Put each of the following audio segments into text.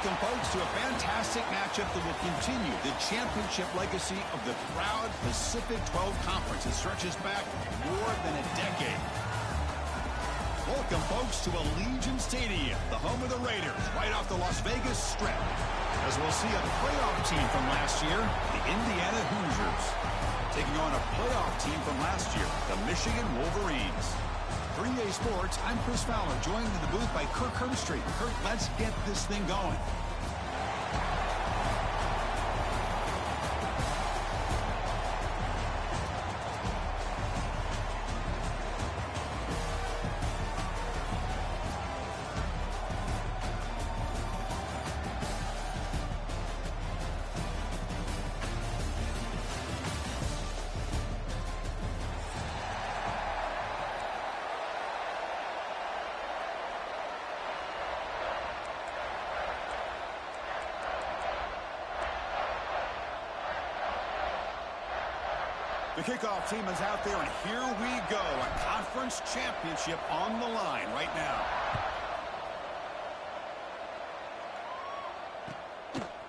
Welcome, folks, to a fantastic matchup that will continue the championship legacy of the proud Pacific 12 Conference. It stretches back more than a decade. Welcome, folks, to Allegiant Stadium, the home of the Raiders, right off the Las Vegas Strip. As we'll see a playoff team from last year, the Indiana Hoosiers, taking on a playoff team from last year, the Michigan Wolverines. For EA Sports, I'm Chris Fowler, joined in the booth by Kirk Herbstreit. Kirk, let's get this thing going. The kickoff team is out there, and here we go. A conference championship on the line right now.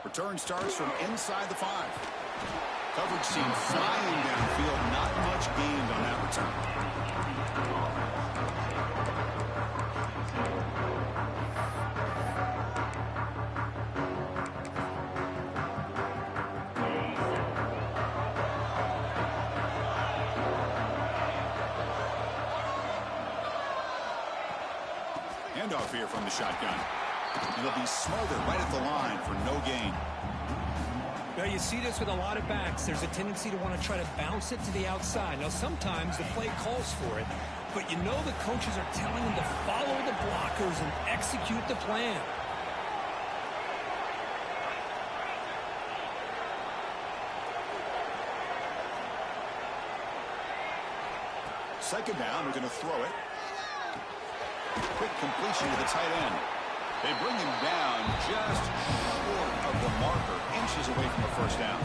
Return starts from inside the 5. Coverage team flying downfield. Not much gained on that return. Handoff here from the shotgun. It'll be smothered right at the line for no gain. Now you see this with a lot of backs. There's a tendency to want to try to bounce it to the outside. Now sometimes the play calls for it, but you know the coaches are telling them to follow the blockers and execute the plan. Second down, we're going to throw it. Quick completion to the tight end. They bring him down just short of the marker, inches away from a first down.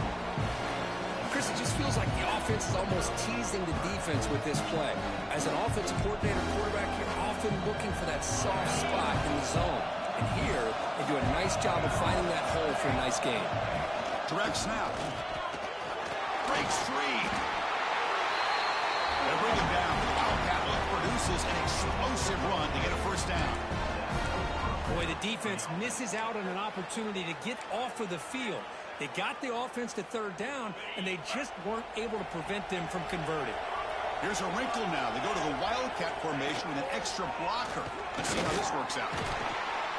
Chris, it just feels like the offense is almost teasing the defense with this play. As an offensive coordinator, quarterback, you're often looking for that soft spot in the zone. And here, they do a nice job of finding that hole for a nice gain. Direct snap. Breaks free. They bring him down. The Wildcat look produces an explosive run to get a first down. Boy, the defense misses out on an opportunity to get off of the field. They got the offense to third down, and they just weren't able to prevent them from converting. Here's a wrinkle now. They go to the Wildcat formation with an extra blocker. Let's see how this works out.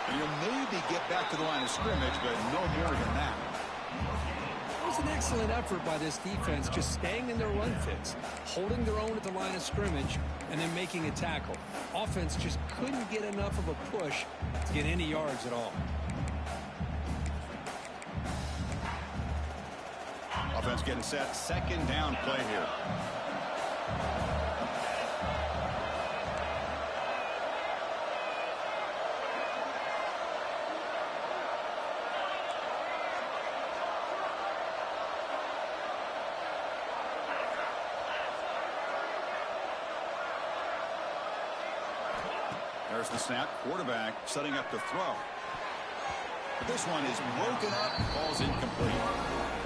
And you'll maybe get back to the line of scrimmage, but no more than that. It was an excellent effort by this defense, just staying in their run fits, holding their own at the line of scrimmage, and then making a tackle. Offense just couldn't get enough of a push to get any yards at all. Offense getting set. Second down play here. There's the snap. Quarterback setting up to throw. But this one is broken up. Ball's incomplete.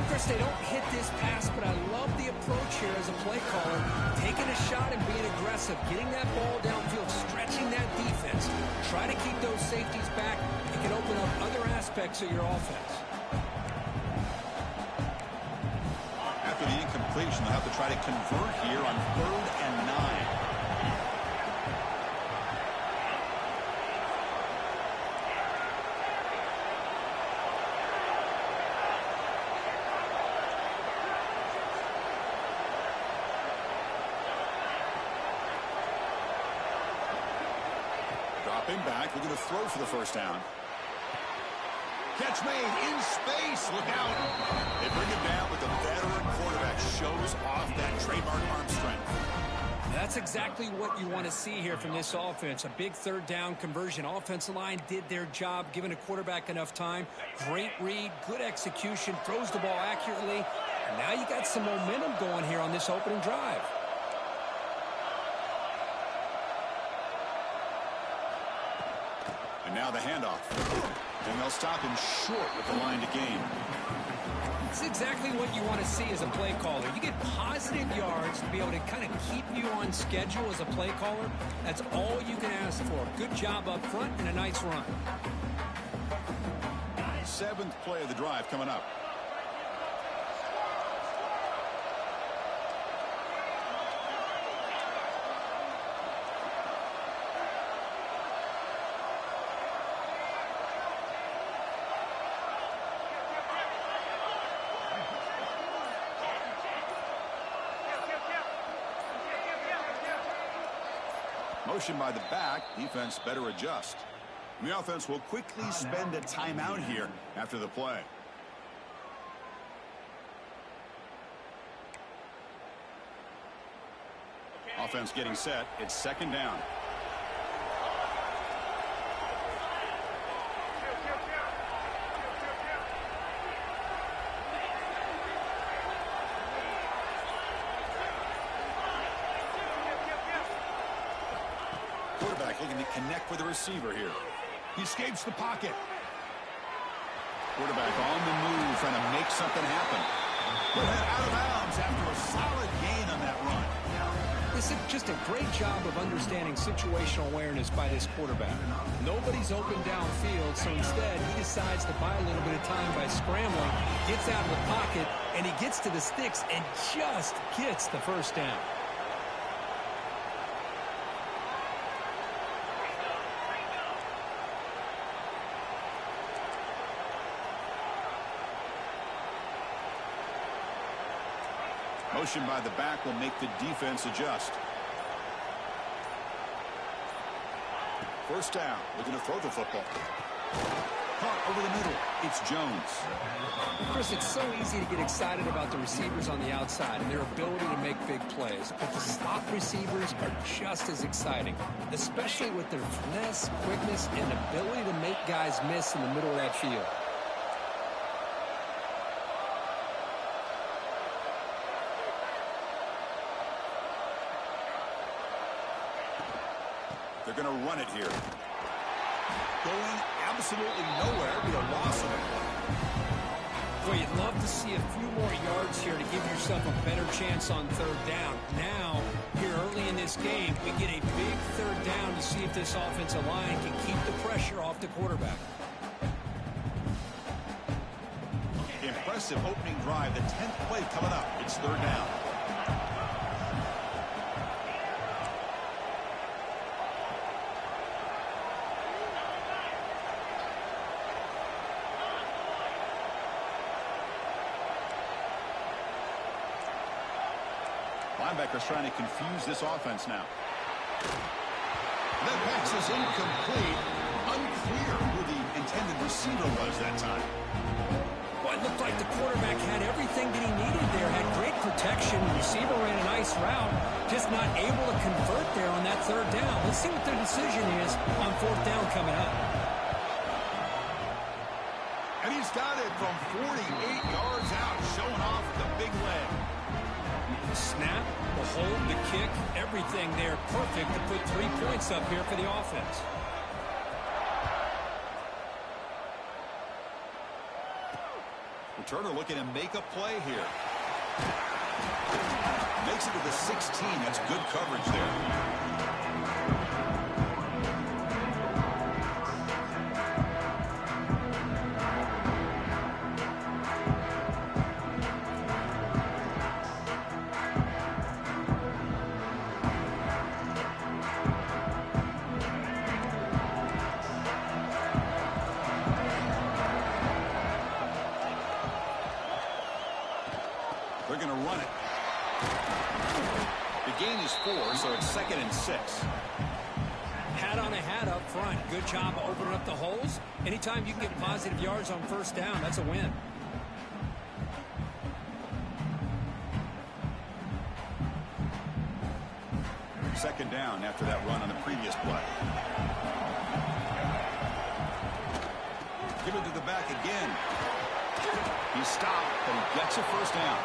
Chris, they don't hit this pass, but I love the approach here as a play caller. Taking a shot and being aggressive. Getting that ball downfield. Stretching that defense. Try to keep those safeties back. It can open up other aspects of your offense. After the incompletion, they'll have to try to convert here on 3rd and 9. Back. We're going to throw for the first down. Catch made in space. Look out. They bring it down, but the veteran quarterback shows off that trademark arm strength. That's exactly what you want to see here from this offense. A big third down conversion. Offensive line did their job, giving a quarterback enough time. Great read, good execution, throws the ball accurately. And now you got some momentum going here on this opening drive. And now the handoff. And they'll stop him short with the line to gain. It's exactly what you want to see as a play caller. You get positive yards to be able to kind of keep you on schedule as a play caller. That's all you can ask for. Good job up front and a nice run. 7th play of the drive coming up. Motion by the back. Defense better adjust. And the offense will quickly spend a timeout here after the play. Offense getting set. It's 2nd down. Quarterback looking to connect with the receiver here. He escapes the pocket. Quarterback on the move, trying to make something happen. But head out of bounds after a solid gain on that run. This is just a great job of understanding situational awareness by this quarterback. Nobody's open downfield, so instead he decides to buy a little bit of time by scrambling, gets out of the pocket, and he gets to the sticks and just gets the first down. Motion by the back will make the defense adjust. 1st down, looking to throw the football. Caught over the middle. It's Jones. Chris, it's so easy to get excited about the receivers on the outside and their ability to make big plays. But the slot receivers are just as exciting, especially with their finesse, quickness, and ability to make guys miss in the middle of that field. They're going to run it here. Going absolutely nowhere with a loss of it. Boy, you'd love to see a few more yards here to give yourself a better chance on 3rd down. Now, here early in this game, we get a big 3rd down to see if this offensive line can keep the pressure off the quarterback. Impressive opening drive. The 10th play coming up. It's 3rd down. Linebackers trying to confuse this offense now. That pass is incomplete. Unclear who the intended receiver was that time. Well, it looked like the quarterback had everything that he needed there. Had great protection. The receiver ran a nice route. Just not able to convert there on that 3rd down. Let's see what their decision is on 4th down coming up. And he's got it from 48 yards out, showing off the big leg. The snap, the hold, the kick, everything there perfect to put 3 points up here for the offense. Returner looking to make a play here. Makes it to the 16. That's good coverage there. They're going to run it. The gain is 4, so it's 2nd and 6. Hat on a hat up front. Good job opening up the holes. Anytime you can get positive yards on 1st down, that's a win. Second down after that run on the previous play. Give it to the back again. He stopped, but he gets a 1st down.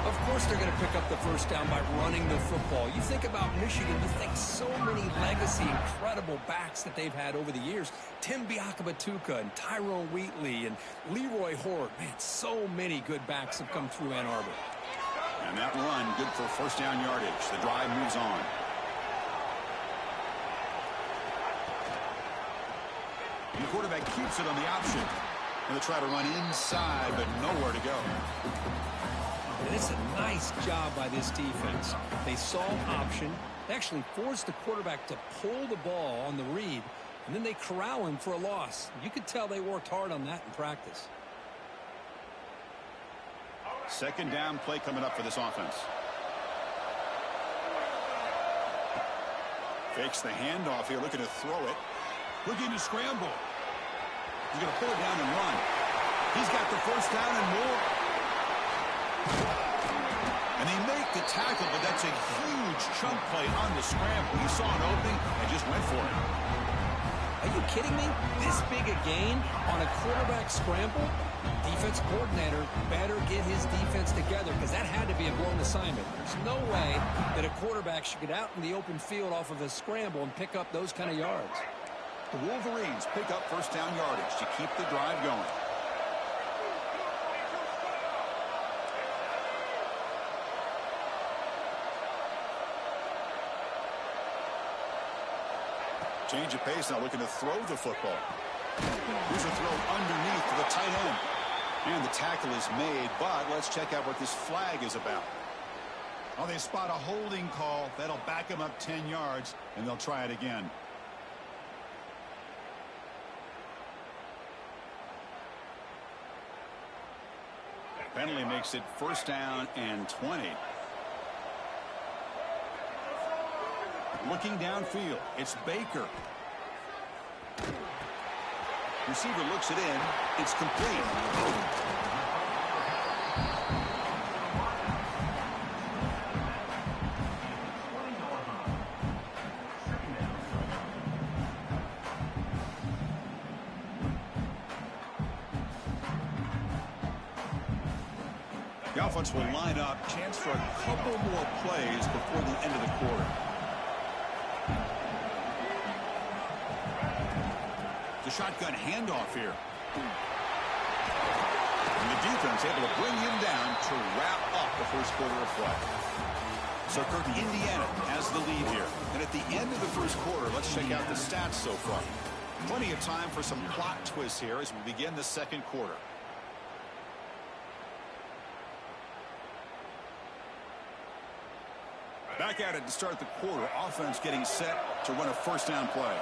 Of course they're going to pick up the first down by running the football. You think about Michigan, you think so many legacy, incredible backs that they've had over the years. Tim Biakabatuka and Tyrone Wheatley and Leroy Horde. Man, so many good backs have come through Ann Arbor. And that run, good for first down yardage. The drive moves on. The quarterback keeps it on the option. And they try to run inside, but nowhere to go. And it's a nice job by this defense. They saw option. They actually forced the quarterback to pull the ball on the read, and then they corral him for a loss. You could tell they worked hard on that in practice. Second down play coming up for this offense. Fakes the handoff here, looking to throw it. Looking to scramble. He's going to pull it down and run. He's got the first down and more. And they make the tackle, but that's a huge chunk play on the scramble. He saw an opening and just went for it. Are you kidding me? This big a gain on a quarterback scramble? Defense coordinator better get his defense together because that had to be a blown assignment. There's no way that a quarterback should get out in the open field off of a scramble and pick up those kind of yards. The Wolverines pick up first down yardage to keep the drive going. Change of pace, now looking to throw the football. Here's a throw underneath to the tight end. And the tackle is made, but let's check out what this flag is about. Oh, they spot a holding call. That'll back them up 10 yards, and they'll try it again. Penalty makes it first down and 20. Looking downfield, it's Baker. Receiver looks it in. It's complete. The offense will line up. Chance for a couple more plays before the end of the quarter. The shotgun handoff here. And the defense able to bring him down to wrap up the first quarter of play. So, Kirk, Indiana has the lead here. And at the end of the first quarter, let's check out the stats so far. Plenty of time for some plot twists here as we begin the second quarter. Back at it to start the quarter. Offense getting set to run a first down play.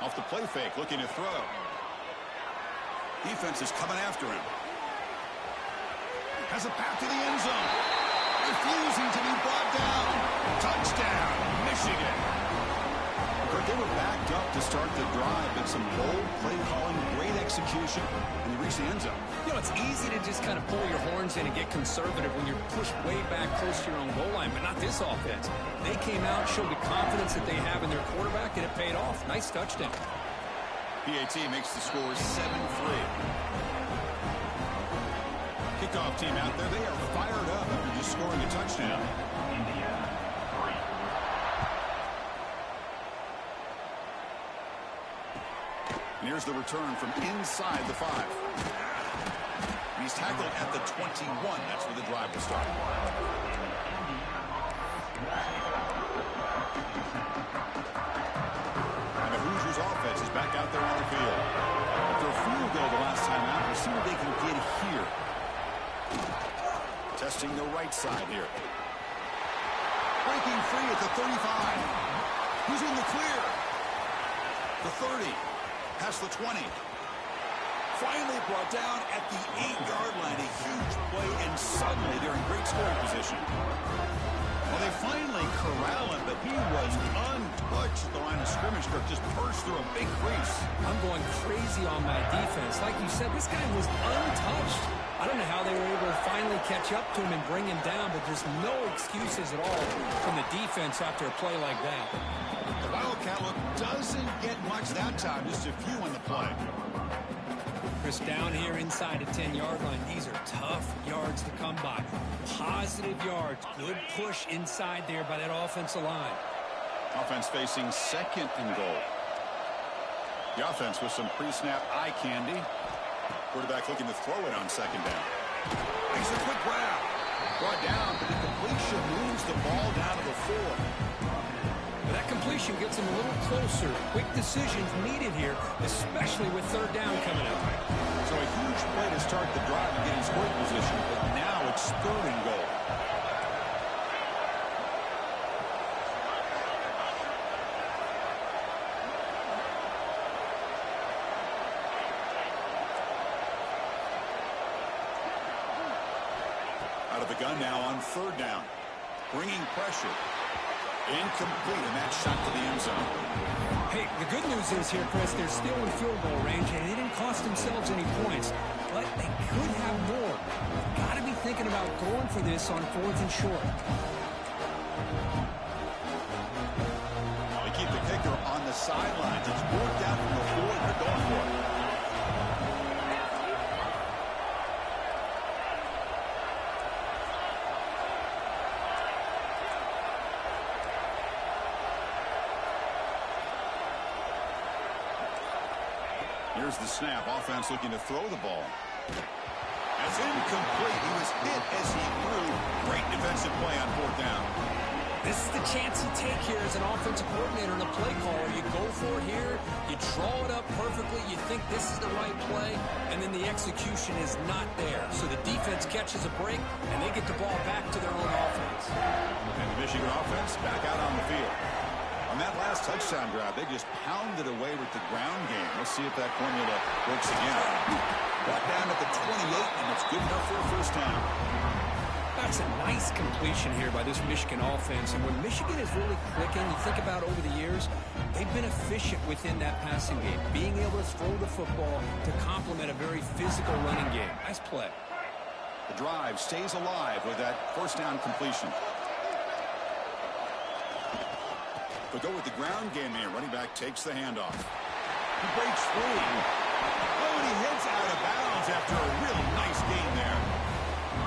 Off the play fake, looking to throw. Defense is coming after him. Has a path to the end zone. Refusing to be brought down. Touchdown, Michigan. But they were backed up to start the drive, but some bold play calling, great execution, and they reached the end zone. You know, it's easy to just kind of pull your horns in and get conservative when you're pushed way back close to your own goal line, but not this offense. They came out, showed the confidence that they have in their quarterback, and it paid off. Nice touchdown. PAT makes the score 7-3. Kickoff team out there, they are fired up after just scoring a touchdown. And here's the return from inside the 5. He's tackled at the 21. That's where the drive will start. And the Hoosiers offense is back out there on the field. After a field goal the last time out, we'll see what they can get here. Testing the right side here. Breaking free at the 35. Who's in the clear? The 30. Past the 20. Finally brought down at the 8-yard line. A huge play, and suddenly they're in great scoring position. Well, they finally corral him, but he was untouched approaches the line of scrimmage, Kirk, just burst through a big crease. I'm going crazy on my defense. Like you said, this guy was untouched. I don't know how they were able to finally catch up to him and bring him down, but there's no excuses at all from the defense after a play like that. The Wildcat look doesn't get much that time, just a few on the play. Chris, down here inside the 10-yard line, these are tough yards to come by. Positive yards, good push inside there by that offensive line. Offense facing second and goal. The offense with some pre-snap eye candy. Quarterback looking to throw it on second down. Makes a quick grab. Brought down, but the completion moves the ball down to the 4. But that completion gets him a little closer. Quick decisions needed here, especially with third down coming up. So a huge play to start the drive and get in scoring position, but now it's third and goal. Out of the gun now on third down. Bringing pressure. Incomplete, and that shot to the end zone. Hey, the good news is here, Chris, they're still in field goal range, and they didn't cost themselves any points. But they could have more. You've got to be thinking about going for this on fourth and short. They keep the kicker on the sidelines. It's fourth down from the 4, and they're going for it. Here's the snap. Offense looking to throw the ball. That's incomplete. He was hit as he threw. Great defensive play on fourth down. This is the chance you take here as an offensive coordinator and a play caller. You go for it here. You draw it up perfectly. You think this is the right play, and then the execution is not there. So the defense catches a break, and they get the ball back to their own offense. And the Michigan offense back out on the field. On that last touchdown drive, they just pounded away with the ground game. Let's see if that formula works again. Brought down at the 28, and it's good enough for a first down. That's a nice completion here by this Michigan offense. And when Michigan is really clicking, you think about over the years, they've been efficient within that passing game, being able to throw the football to complement a very physical running game. Nice play. The drive stays alive with that first down completion. But go with the ground game here. Running back takes the handoff. He breaks free. Oh, and he hits out of bounds after a real nice gain there.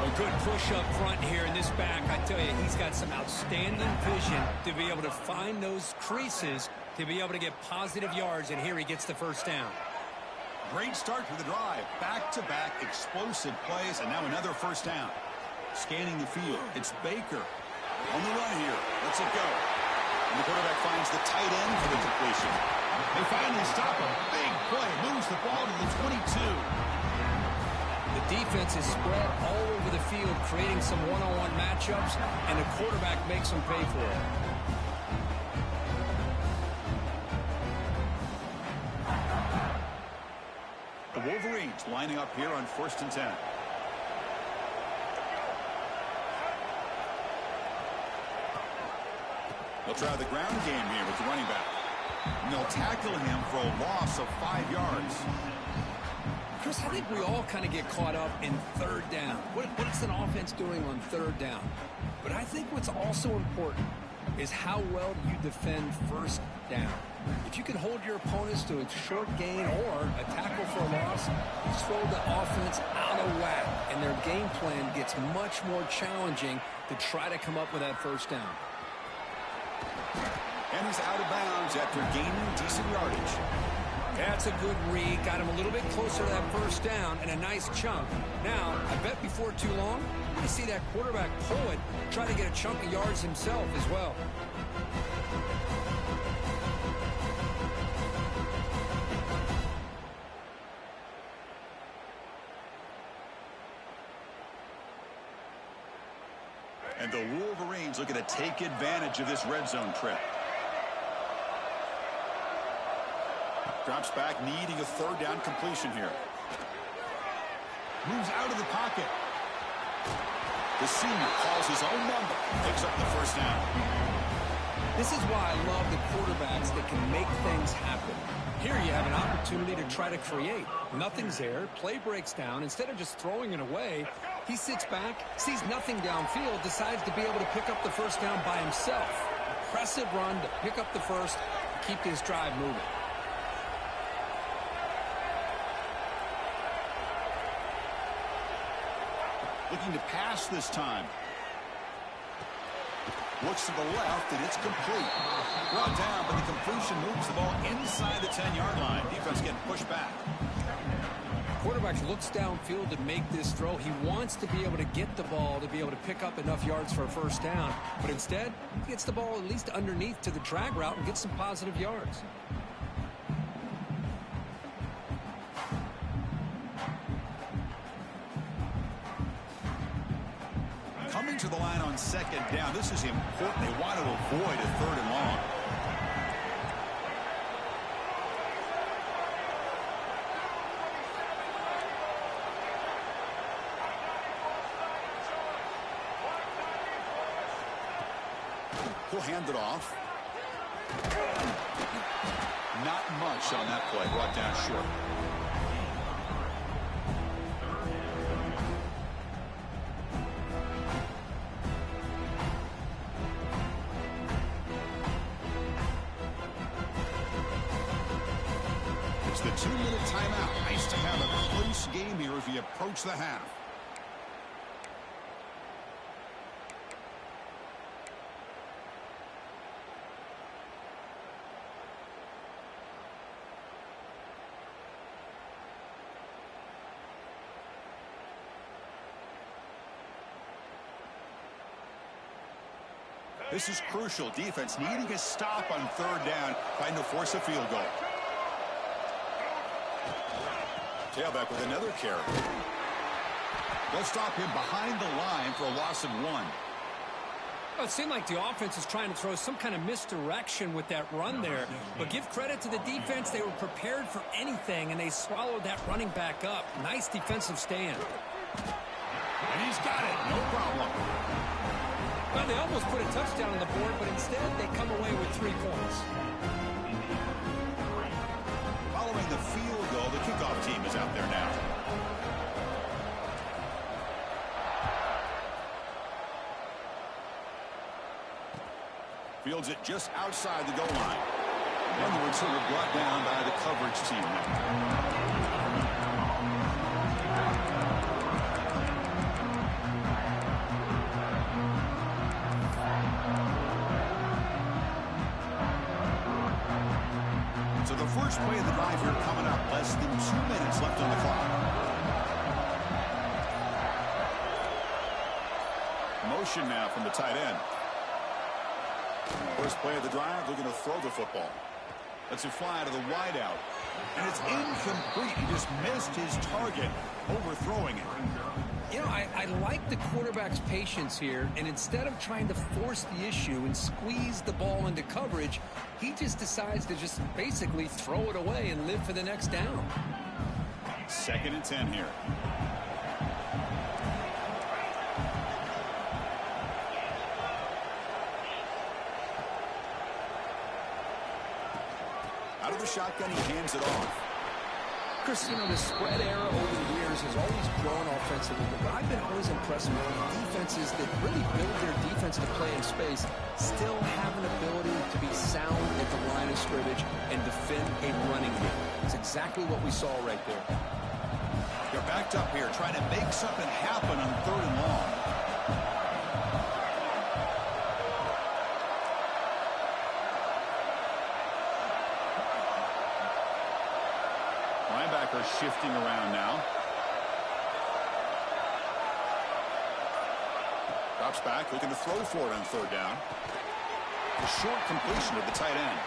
A good push up front here in this back. I tell you, he's got some outstanding vision to be able to find those creases, to be able to get positive yards, and here he gets the first down. Great start to the drive. Back-to-back explosive plays, and now another first down. Scanning the field. It's Baker on the run here. Lets it go. And the quarterback finds the tight end for the completion. They finally stop him. Big play. Moves the ball to the 22. The defense is spread all over the field, creating some one-on-one matchups, and the quarterback makes them pay for it. The Wolverines lining up here on 1st and 10. They'll try the ground game here with the running back. And they'll tackle him for a loss of 5 yards. Chris, I think we all kind of get caught up in third down. What is an offense doing on third down? But I think what's also important is how well you defend first down. If you can hold your opponents to a short gain or a tackle for a loss, you throw the offense out of whack, and their game plan gets much more challenging to try to come up with that first down. And he's out of bounds after gaining decent yardage. That's a good read. Got him a little bit closer to that first down and a nice chunk. Now, I bet before too long, we're going to see that quarterback pull it, try to get a chunk of yards himself as well. And the Wolverines looking to take advantage of this red zone trip. Drops back, needing a third down completion here. Moves out of the pocket. The senior calls his own number. Picks up the first down. This is why I love the quarterbacks that can make things happen. Here you have an opportunity to try to create. Nothing's there. Play breaks down. Instead of just throwing it away, he sits back, sees nothing downfield, decides to be able to pick up the first down by himself. Impressive run to pick up the first, keep this drive moving. Looking to pass this time. Looks to the left, and it's complete. Brought down, but the completion moves the ball inside the 10-yard line. Defense getting pushed back. Quarterback looks downfield to make this throw. He wants to be able to get the ball to be able to pick up enough yards for a first down. But instead, he gets the ball at least underneath to the drag route and gets some positive yards. Coming to the line on second down. This is important. They want to avoid a third and long. He'll hand it off. Not much on that play. Brought down short. It's the 2-minute timeout. Nice to have a close game here as we approach the half. This is crucial. Defense needing a stop on third down, trying to force a field goal. Tailback with another carry. They'll stop him behind the line for a loss of 1. Well, it seemed like the offense is trying to throw some kind of misdirection with that run there. But give credit to the defense. They were prepared for anything, and they swallowed that running back up. Nice defensive stand. And he's got it. No problem. Well, they almost put a touchdown on the board, but instead they come away with 3 points. Following the field goal, the kickoff team is out there now. Fields it just outside the goal line. In other words, he'll be brought down by the coverage team now. So the first play of the drive here coming up. Less than 2 minutes left on the clock. Motion now from the tight end. First play of the drive, looking to throw the football. Lets it fly to the wideout. And it's incomplete. He just missed his target, overthrowing it. You know, I like the quarterback's patience here, and instead of trying to force the issue and squeeze the ball into coverage, he just decides to just basically throw it away and live for the next down. 2nd and 10 here. Out of the shotgun, he hands it off. Chris, you know, the spread era over the years has always grown offensively, but I've been always impressed with defenses that really build their defense to play in space, still have an ability to be sound at the line of scrimmage and defend a running game. It's exactly what we saw right there. They're backed up here, trying to make something happen on 3rd and long. Linebacker shifting around now. Drops back, looking to throw for it on 3rd down. A short completion of the tight end.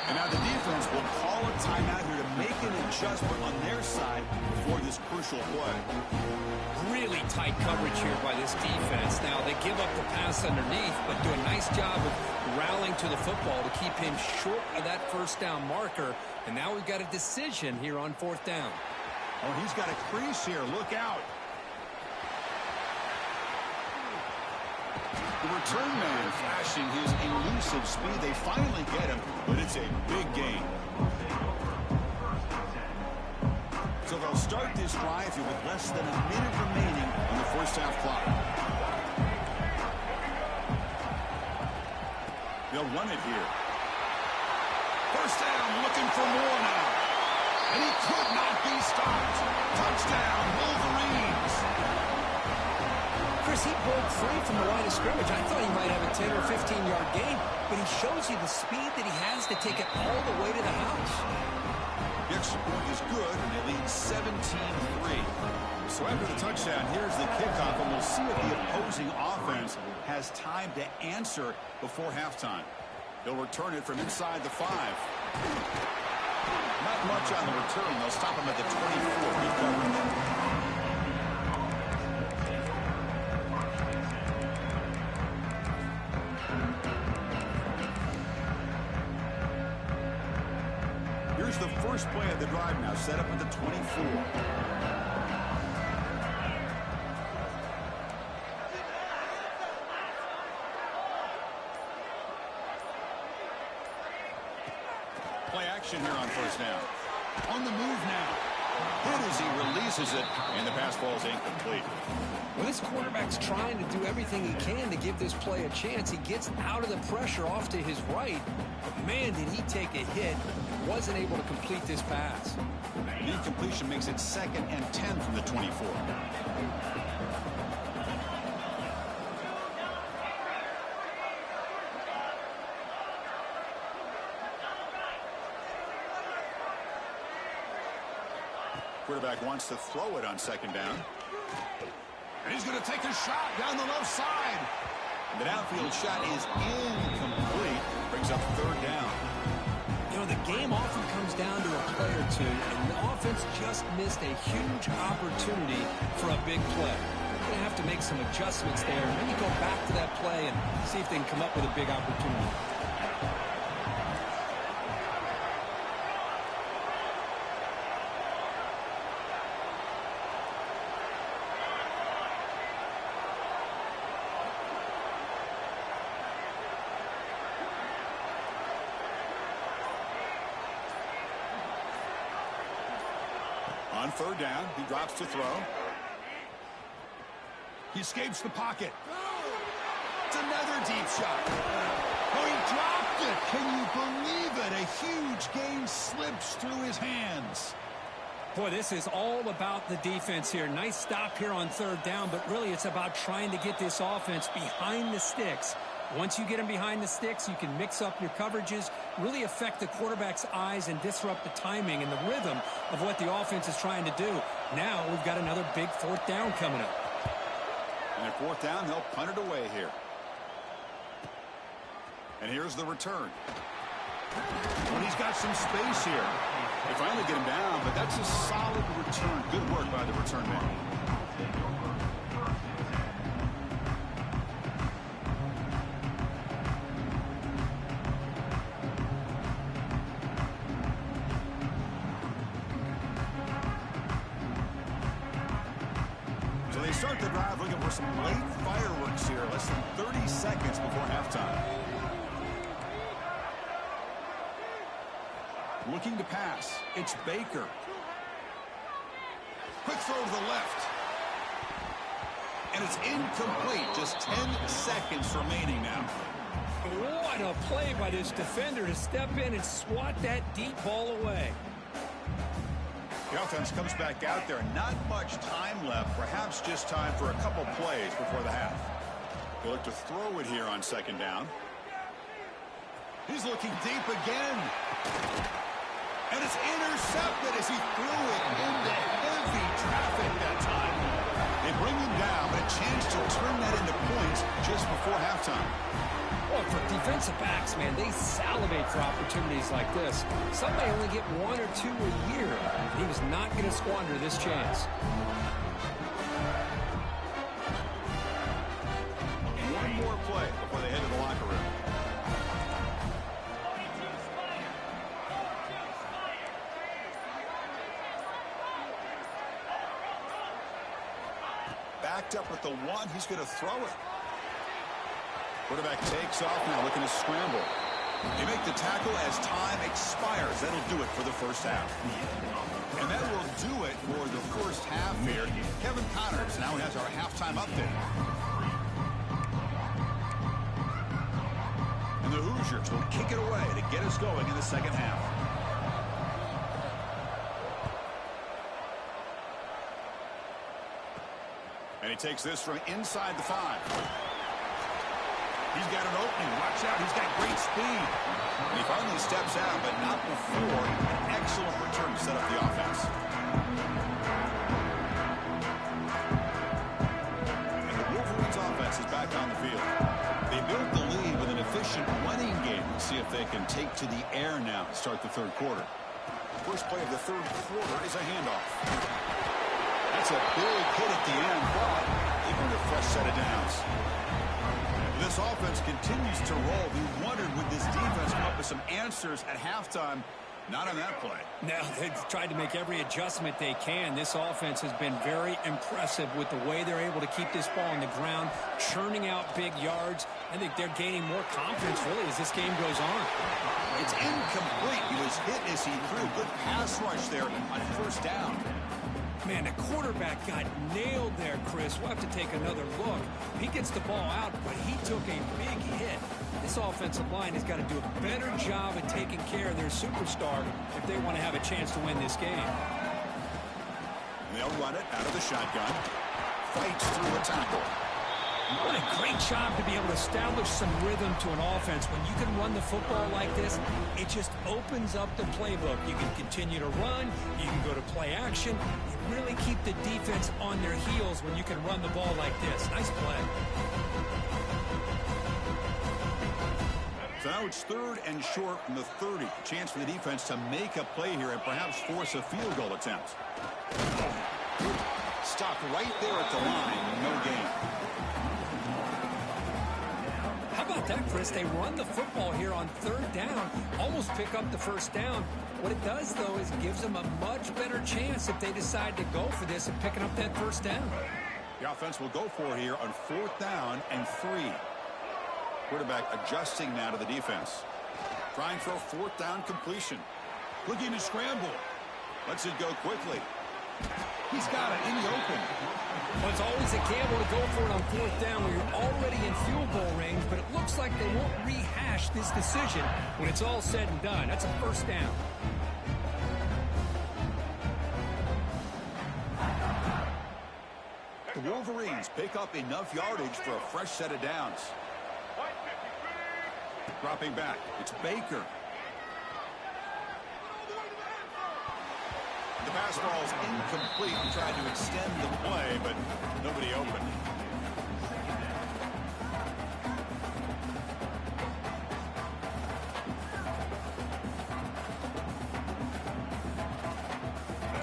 And now the defense will call a timeout here to make an adjustment on their side before this crucial play. Really tight coverage here by this defense. Now they give up the pass underneath, but do a nice job of rallying to the football to keep him short of that first down marker. And now we've got a decision here on 4th down. Oh, he's got a crease here. Look out. The return man flashing his elusive speed. They finally get him, but it's a big gain. So they'll start this drive here with less than a minute remaining on the first half clock. They'll run it here. First down, looking for more now. And he could not be stopped. Touchdown, Wolverines. Chris, he broke free from the line of scrimmage. I thought he might have a 10 or 15-yard gain, but he shows you the speed that he has to take it all the way to the house. The extra point is good, and they lead 17-3. So after the touchdown, here's the kickoff, and we'll see if the opposing offense has time to answer before halftime. They'll return it from inside the 5. Not much on the return. They'll stop him at the 24. Good coverage. Here's the first play of the drive now, set up at the 24. Play action here on first down. On the move now. Hit as he releases it, and the pass falls incomplete. Well, this quarterback's trying to do everything he can to give this play a chance. He gets out of the pressure off to his right, but man, did he take a hit. Wasn't able to complete this pass. The incompletion makes it 2nd and 10 from the 24. Quarterback wants to throw it on 2nd down. And he's going to take a shot down the left side. The downfield shot is incomplete. Brings up 3rd down. You know, the game often comes down to a play or two, and the offense just missed a huge opportunity for a big play. They're going to have to make some adjustments there, and maybe go back to that play and see if they can come up with a big opportunity. On 3rd down, he drops to throw. He escapes the pocket. It's another deep shot. Oh, he dropped it. Can you believe it? A huge gain slips through his hands. Boy, this is all about the defense here. Nice stop here on 3rd down, but really it's about trying to get this offense behind the sticks. Once you get them behind the sticks, you can mix up your coverages, really affect the quarterback's eyes and disrupt the timing and the rhythm of what the offense is trying to do. Now we've got another big 4th down coming up. And at 4th down, they'll punt it away here. And here's the return. Well, he's got some space here. They finally get him down, but that's a solid return. Good work by the return man. So they start the drive looking for some late fireworks here. Less than 30 seconds before halftime. Looking to pass. It's Baker. Quick throw to the left. And it's incomplete. Just 10 seconds remaining now. What a play by this defender to step in and swat that deep ball away. The offense comes back out there. Not much time left. Perhaps just time for a couple plays before the half. They'll look to throw it here on 2nd down. He's looking deep again. And it's intercepted as he threw it into heavy traffic that time. They bring him down, but a chance to turn that into points just before halftime. Well, for defensive backs, man, they salivate for opportunities like this. Some may only get 1 or 2 a year. He was not going to squander this chance. One more play before they head to the locker room. Backed up at the 1, he's going to throw it. Quarterback takes off now, looking to scramble. They make the tackle as time expires. That'll do it for the first half. And that will do it for the first half here. Kevin Connors now has our halftime update. And the Hoosiers will kick it away to get us going in the second half. And he takes this from inside the 5. He's got an opening. Watch out. He's got great speed. And he finally steps out, but not before an excellent return to set up the offense. And the Wolverines offense is back on the field. They built the lead with an efficient running game. Let's see if they can take to the air now to start the third quarter. First play of the third quarter is a handoff. That's a big hit at the end, but even a fresh set of downs. This offense continues to roll. We wondered, would this defense come up with some answers at halftime? Not on that play. No, they've tried to make every adjustment they can. This offense has been very impressive with the way they're able to keep this ball on the ground, churning out big yards. I think they're gaining more confidence, really, as this game goes on. It's incomplete. He was hit as he threw. Good pass rush there on first down. Man, the quarterback got nailed there, Chris. We'll have to take another look. He gets the ball out, but he took a big hit. This offensive line has got to do a better job of taking care of their superstar if they want to have a chance to win this game. They'll run it out of the shotgun. Fights through a tackle. What a great job to be able to establish some rhythm to an offense. When you can run the football like this, it just opens up the playbook. You can continue to run. You can go to play action. You really keep the defense on their heels when you can run the ball like this. Nice play. So now it's third and short from the 30. Chance for the defense to make a play here and perhaps force a field goal attempt. Stopped right there at the line. No gain. How about that, Chris? They run the football here on third down, almost pick up the first down. What it does, though, is gives them a much better chance if they decide to go for this and picking up that first down. The offense will go for it here on fourth down and 3. Quarterback adjusting now to the defense. Trying for a fourth down completion. Looking to scramble. Lets it go quickly. He's got it in the open. Well, it's always a gamble to go for it on fourth down when you're already in field goal range, but it looks like they won't rehash this decision when it's all said and done. That's a first down. The Wolverines pick up enough yardage for a fresh set of downs. Dropping back, it's Baker. The pass ball is incomplete. He tried to extend the play, but nobody open.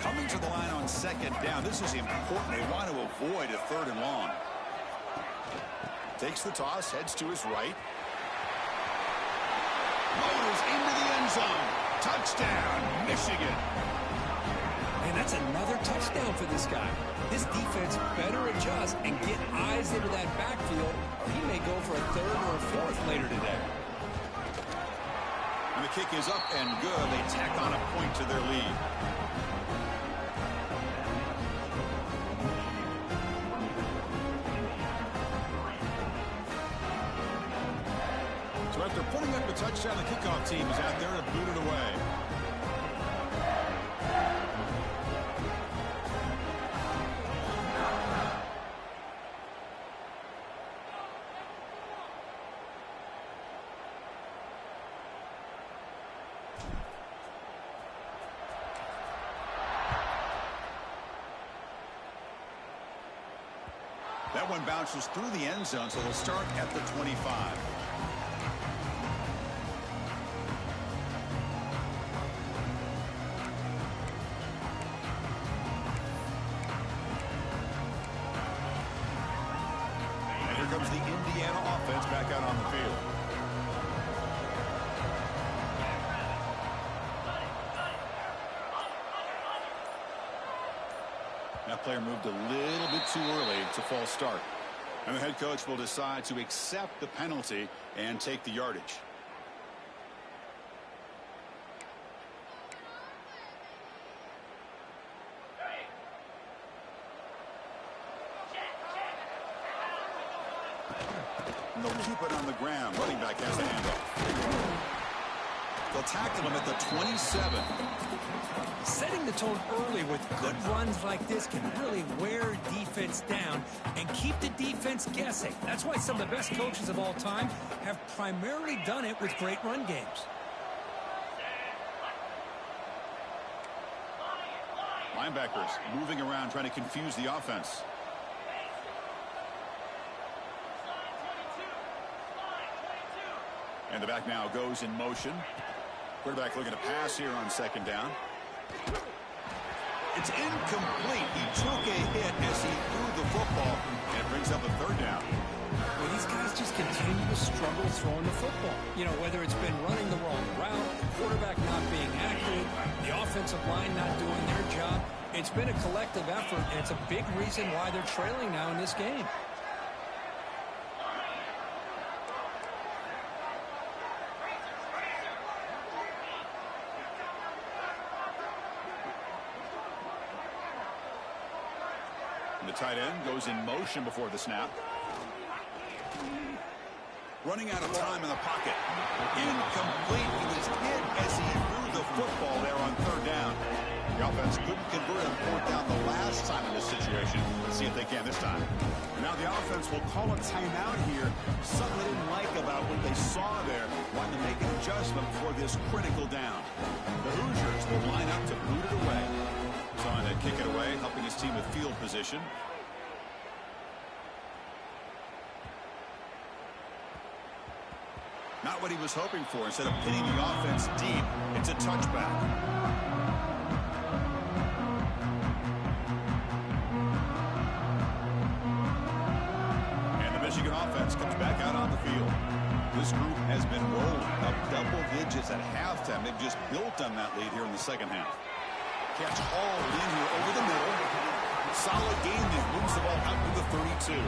Coming to the line on second down. This is important. They want to avoid a third and long. Takes the toss, heads to his right. Motors into the end zone. Touchdown, Michigan. And that's another touchdown for this guy. This defense better adjust and get eyes into that backfield, or he may go for a third or a fourth later today. And the kick is up and good. They tack on a point to their lead. So after putting up a touchdown, the kickoff team is out there to boot it away. That one bounces through the end zone, so they'll start at the 25. And here comes the Indiana offense back out on the field. That player moved a little bit too early. It's a false start. And the head coach will decide to accept the penalty and take the yardage. And they'll keep it on the ground. Running back has the handoff. They'll tackle him at the 27. Setting the tone early with good runs like this can really wear defense down and keep the defense guessing. That's why some of the best coaches of all time have primarily done it with great run games. Linebackers moving around trying to confuse the offense. And the back now goes in motion. Quarterback looking to pass here on second down. It's incomplete. He took a hit as he threw the football, and it brings up a third down. Well, these guys just continue to struggle throwing the football. You know, whether it's been running the wrong route, the quarterback not being accurate, the offensive line not doing their job. It's been a collective effort, and it's a big reason why they're trailing now in this game. The tight end goes in motion before the snap. Running out of time in the pocket. Incomplete. He was hit as he threw the football there on third down. The offense couldn't convert on fourth down the last time in this situation. Let's see if they can this time. Now the offense will call a timeout here. Something they didn't like about what they saw there. Wanting to make an adjustment for this critical down. The Hoosiers will line up to boot it away. Trying to kick it away, helping his team with field position. Not what he was hoping for. Instead of pinning the offense deep, it's a touchback. And the Michigan offense comes back out on the field. This group has been rolling up double digits at halftime. They've just built on that lead here in the second half. Catch hauled in here over the middle. Solid game there. Moves the ball out to the 32.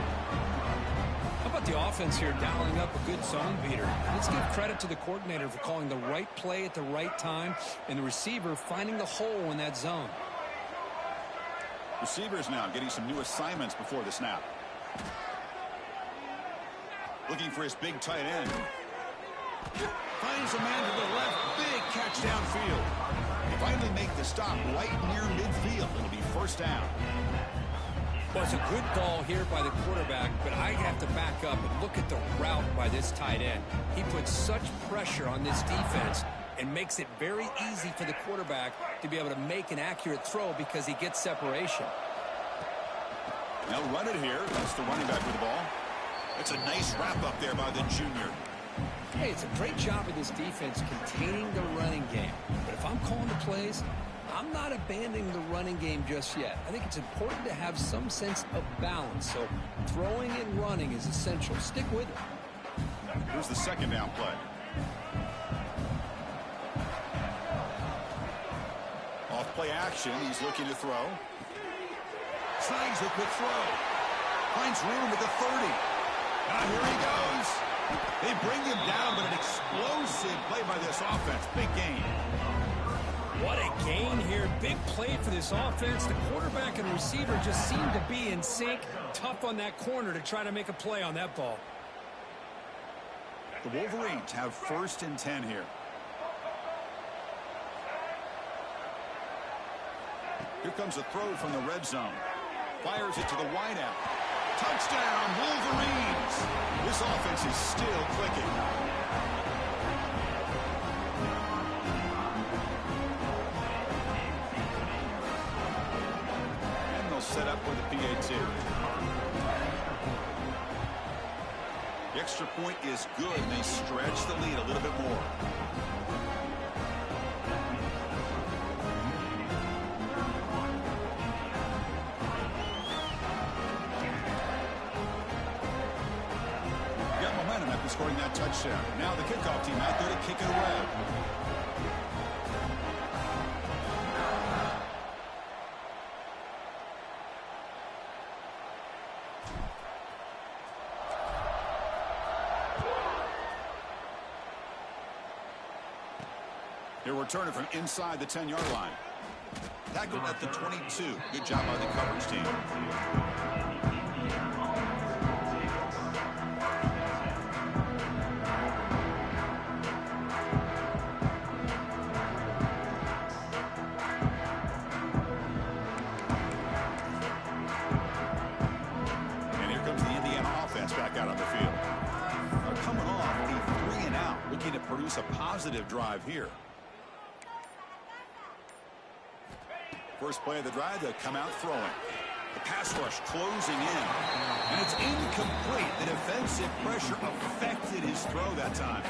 How about the offense here dialing up a good zone beater? Let's give credit to the coordinator for calling the right play at the right time and the receiver finding the hole in that zone. Receivers now getting some new assignments before the snap. Looking for his big tight end. Finds a man to the left. Big catch downfield. They finally make the stop right near midfield. It'll be first down. Well, it's a good ball here by the quarterback, but I have to back up and look at the route by this tight end. He puts such pressure on this defense and makes it very easy for the quarterback to be able to make an accurate throw because he gets separation. They'll run it here. That's the running back with the ball. It's a nice wrap up there by the junior. Hey, it's a great job of this defense containing the running game. But if I'm calling the plays, I'm not abandoning the running game just yet. I think it's important to have some sense of balance. So throwing and running is essential. Stick with it. Here's the second down play. Off play action. He's looking to throw. Snags a quick throw. Finds room at the 30. Now here he goes. They bring him down, but an explosive play by this offense. Big gain. What a gain here. Big play for this offense. The quarterback and receiver just seem to be in sync. Tough on that corner to try to make a play on that ball. The Wolverines have 1st and 10 here. Here comes a throw from the red zone. Fires it to the wideout. Touchdown, Wolverines! This offense is still clicking. And they'll set up with a PAT. The extra point is good, and they stretch the lead a little bit more. Scoring that touchdown. Now the kickoff team out there to kick it away. He'll return it from inside the 10-yard line. Tackled at the 22. Good job by the coverage team. And here comes the Indiana offense back out on the field. They're coming off a 3-and-out, looking to produce a positive drive here. First play of the drive, they'll come out throwing. The pass rush closing in. And it's incomplete. The defensive pressure affected his throw that time.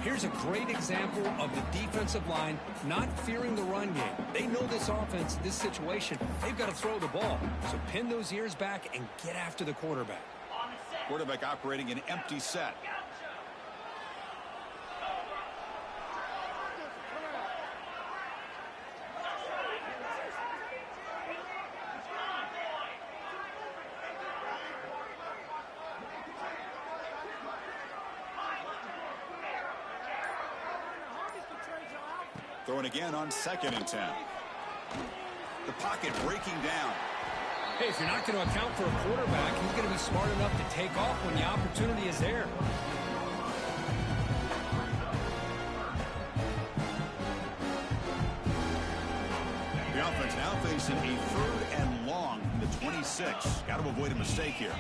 Here's a great example of the defensive line not fearing the run game. They know this offense, this situation, they've got to throw the ball. So pin those ears back and get after the quarterback. Quarterback operating an empty set. Throwing again on 2nd and 10. The pocket breaking down. Hey, if you're not going to account for a quarterback, he's going to be smart enough to take off when the opportunity is there. The offense now facing a 3rd and long from the 26. Got to avoid a mistake here.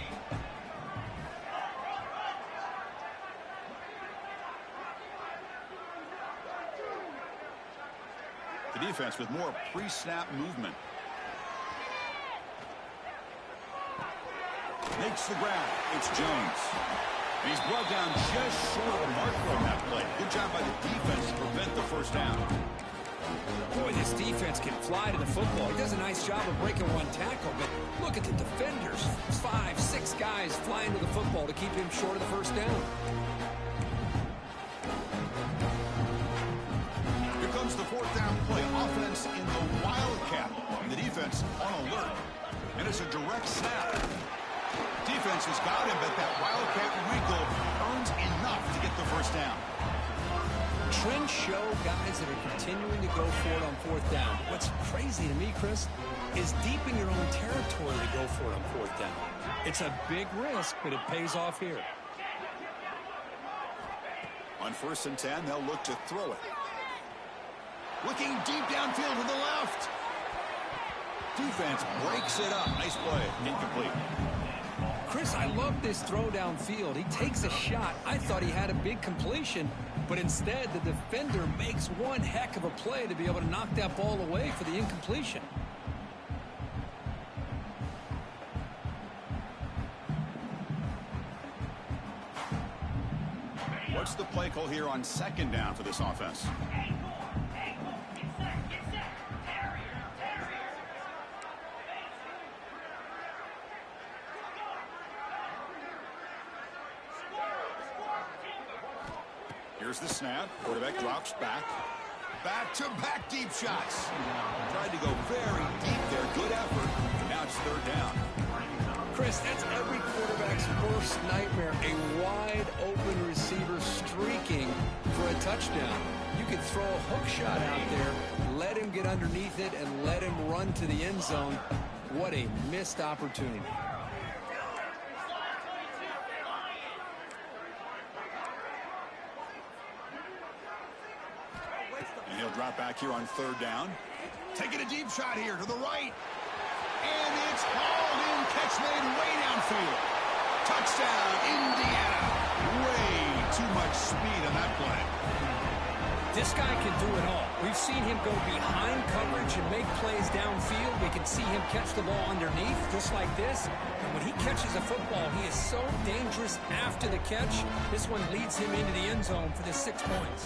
The defense with more pre-snap movement. Makes the grab. It's Jones. And he's brought down just short of the marker on that play. Good job by the defense to prevent the first down. Boy, this defense can fly to the football. He does a nice job of breaking one tackle, but look at the defenders. 5, 6 guys flying to the football to keep him short of the first down. Here comes the 4th down play. Offense in the wildcat. And the defense on alert. And it's a direct snap. Defense has got him, but that wildcat wrinkle earns enough to get the first down. Trends show guys that are continuing to go for it on 4th down. What's crazy to me, Chris, is deep in your own territory to go for it on 4th down. It's a big risk, but it pays off here. On 1st and 10, they'll look to throw it. Looking deep downfield to the left. Defense breaks it up. Nice play. Incomplete. Chris, I love this throw downfield. He takes a shot. I thought he had a big completion, but instead the defender makes one heck of a play to be able to knock that ball away for the incompletion. What's the play call here on 2nd down for this offense? Here's the snap. Quarterback drops back. Back-to-back deep shots. Tried to go very deep there. Good effort. Now it's 3rd down. Chris, that's every quarterback's worst nightmare. A wide-open receiver streaking for a touchdown. You could throw a hook shot out there, let him get underneath it, and let him run to the end zone. What a missed opportunity. And he'll drop back here on 3rd down. Taking a deep shot here to the right. And it's hauled in. Catch made way downfield. Touchdown, Indiana. Way too much speed on that play. This guy can do it all. We've seen him go behind coverage and make plays downfield. We can see him catch the ball underneath, just like this. And when he catches a football, he is so dangerous after the catch. This one leads him into the end zone for the 6 points.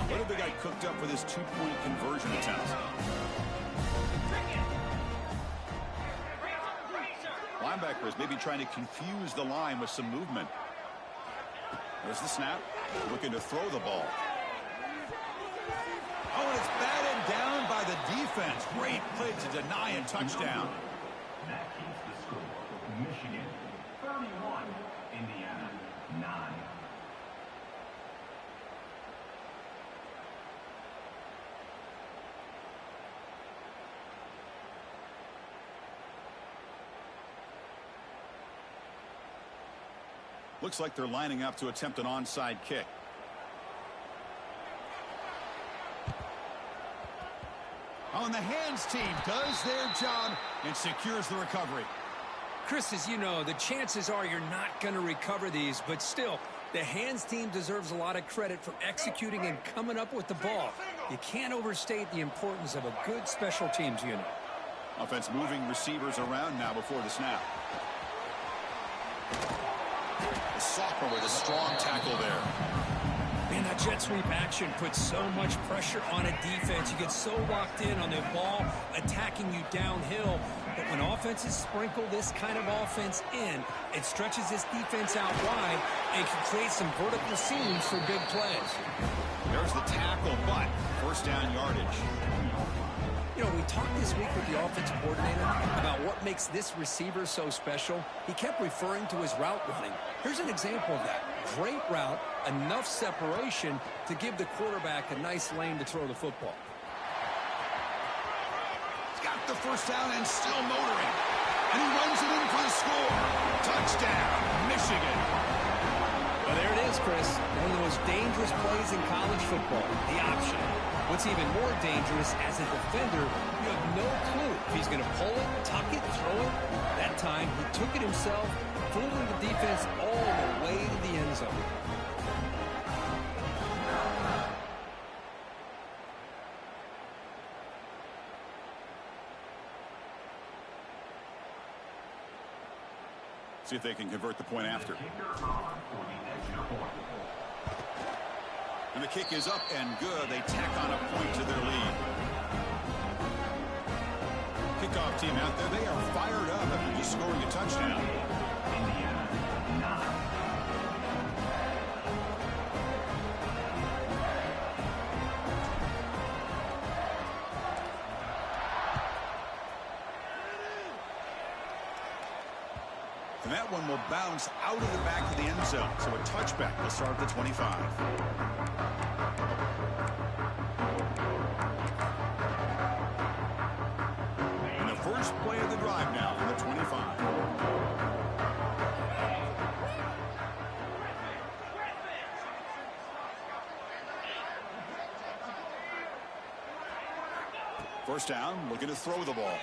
What have they got cooked up for this 2-point conversion attempt? Linebackers maybe trying to confuse the line with some movement. There's the snap. Looking to throw the ball. Oh, and it's batted down by the defense. Great play to deny a touchdown. That keeps the score. Michigan 31, Indiana 9. Looks like they're lining up to attempt an onside kick. On the hands team does their job and secures the recovery. Chris, as you know, the chances are you're not going to recover these, but still, the hands team deserves a lot of credit for executing and coming up with the ball. You can't overstate the importance of a good special teams unit. Offense moving receivers around now before the snap. The sophomore with a strong tackle there. Man, that jet sweep action puts so much pressure on a defense. You get so locked in on the ball attacking you downhill. But when offenses sprinkle this kind of offense in, it stretches this defense out wide and can create some vertical seams for big plays. There's the tackle, but first down yardage. You know, we talked this week with the offensive coordinator about what makes this receiver so special. He kept referring to his route running. Here's an example of that. Great route, enough separation to give the quarterback a nice lane to throw the football. He's got the first down and still motoring. And he runs it in for the score. Touchdown, Michigan. Well, there it is, Chris. One of the most dangerous plays in college football, the option. What's even more dangerous, as a defender, you have no clue if he's going to pull it, tuck it, throw it. That time, he took it himself, fooling the defense all the way to the end zone. See if they can convert the point after. And the kick is up and good. They tack on a point to their lead. Kickoff team out there. They are fired up after just scoring a touchdown. And that one will bounce out of the back of the end zone. So a touchback will start at the 25. And the first play of the drive now on the 25. First down, looking to throw the ball.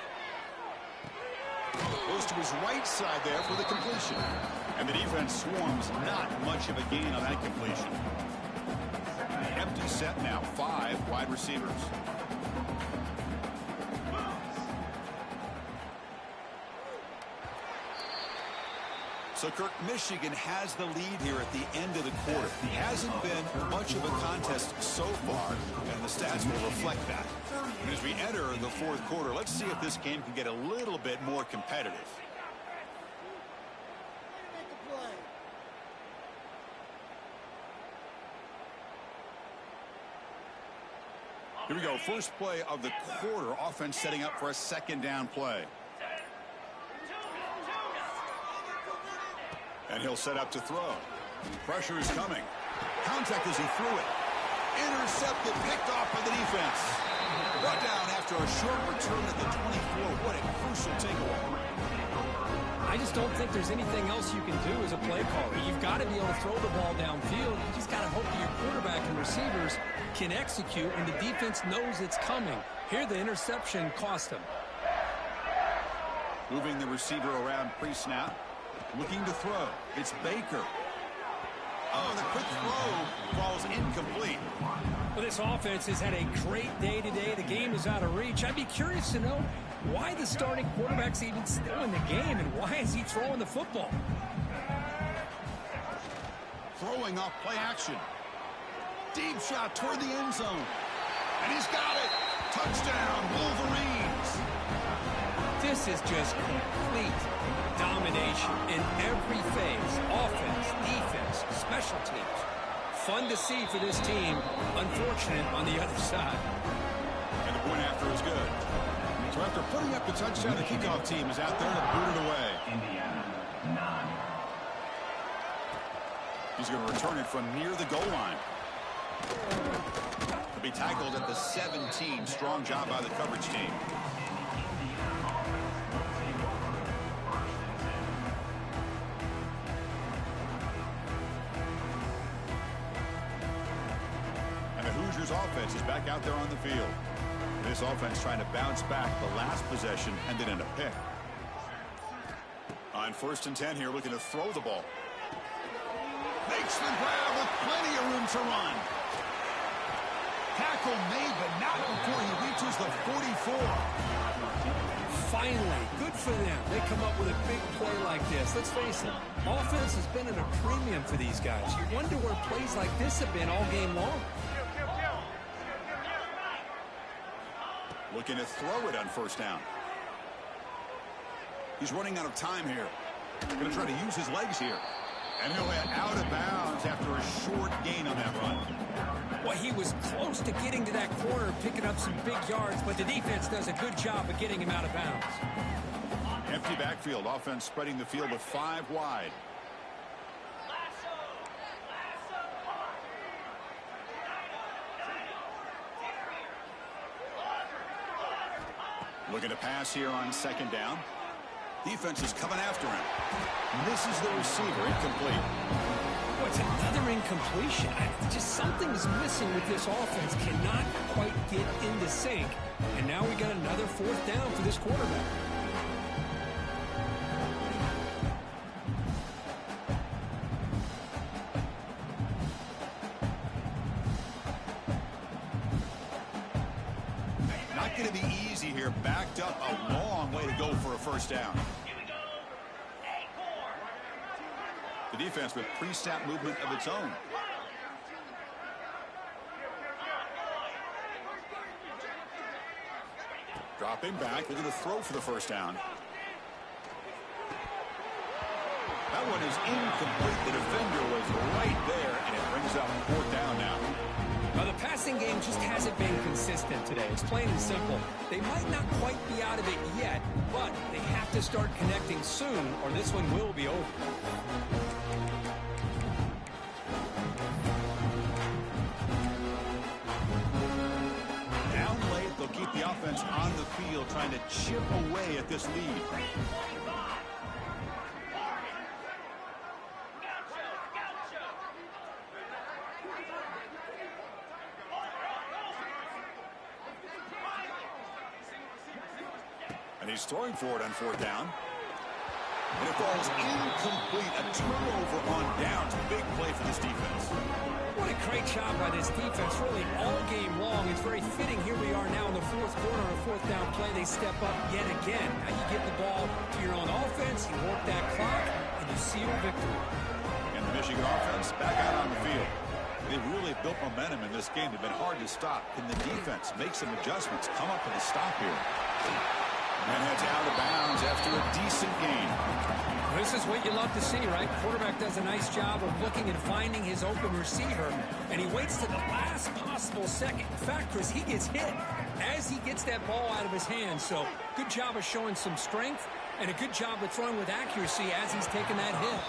Goes to his right side there for the completion. And the defense swarms, not much of a gain on that completion. Empty set now, 5 wide receivers. So, Kirk, Michigan has the lead here at the end of the quarter. It hasn't been much of a contest so far, and the stats will reflect that. And as we enter the fourth quarter, let's see if this game can get a little bit more competitive. Here we go, first play of the quarter. Offense setting up for a second down play. And he'll set up to throw. Pressure is coming. Contact as he threw it. Intercepted, picked off by the defense. Brought down after a short return at the 24. What a crucial takeaway. I just don't think there's anything else you can do as a play caller. You've got to be able to throw the ball downfield. You just got to hope that your quarterback and receivers can execute when the defense knows it's coming. Here, the interception cost him. Moving the receiver around pre-snap. Looking to throw. It's Baker. Oh, the quick throw falls incomplete. Well, this offense has had a great day today. The game is out of reach. I'd be curious to know why the starting quarterback's even still in the game and why is he throwing the football? Throwing off play action. Deep shot toward the end zone. And he's got it. Touchdown, Wolverines. This is just complete domination in every phase. Offense, defense, special teams. Fun to see for this team. Unfortunate on the other side. And the point after is good. So after putting up the touchdown, the kickoff team is out there to boot it away. Indiana, 9. He's going to return it from near the goal line. He'll be tackled at the 17. Strong job by the coverage team. Steelers offense is back out there on the field. This offense trying to bounce back. The last possession ended in a pick. On 1st and 10 here, looking to throw the ball. Makes the grab with plenty of room to run. Tackle made, but not before he reaches the 44. Finally, good for them. They come up with a big play like this. Let's face it, offense has been at a premium for these guys. You wonder where plays like this have been all game long. Looking to throw it on 1st down. He's running out of time here. Going to try to use his legs here. And he'll head out of bounds after a short gain on that run. Well, he was close to getting to that corner, picking up some big yards, but the defense does a good job of getting him out of bounds. Empty backfield. Offense spreading the field with 5 wide. Looking to pass here on 2nd down. Defense is coming after him. Misses the receiver. Incomplete. Oh, it's another incompletion. Just something is missing with this offense. Cannot quite get into sync. And now we got another 4th down for this quarterback. Not going to be easy here. Backed up a long way to go for a 1st down. The defense with pre-snap movement of its own. Dropping back, looking to throw for the 1st down. That one is incomplete. The defender was right there, and it brings up 4th down now. Well, the passing game just hasn't been consistent today. It's plain and simple. They might not quite be out of it yet, but they have to start connecting soon, or this one will be over. Down late, they'll keep the offense on the field, trying to chip away at this lead. And he's throwing for it on 4th down. And it falls incomplete. A turnover on downs. Big play for this defense. What a great job by this defense, really all game long. It's very fitting. Here we are now in the 4th quarter, a 4th down play. They step up yet again. Now you get the ball to your own offense, you work that clock, and you seal victory. And the Michigan offense back out on the field. They've really built momentum in this game. They've been hard to stop. Can the defense make some adjustments, come up with a stop here? And heads out of bounds after a decent gain. This is what you love to see, right? Quarterback does a nice job of looking and finding his open receiver, and he waits to the last possible second. In fact, Chris, he gets hit as he gets that ball out of his hands. So good job of showing some strength and a good job of throwing with accuracy as he's taking that hit.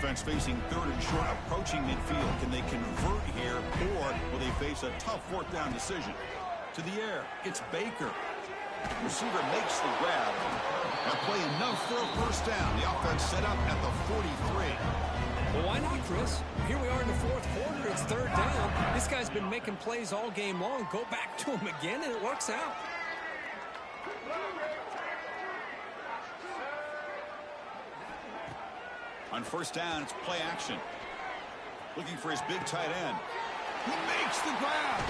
Offense facing 3rd and short, approaching midfield. Can they convert here, or will they face a tough 4th down decision? To the air, it's Baker. Receiver makes the grab. That play enough for a 1st down. The offense set up at the 43. Well, why not, Chris? Here we are in the 4th quarter. It's 3rd down. This guy's been making plays all game long. Go back to him again, and it works out. On 1st down, it's play action. Looking for his big tight end. He makes the grab.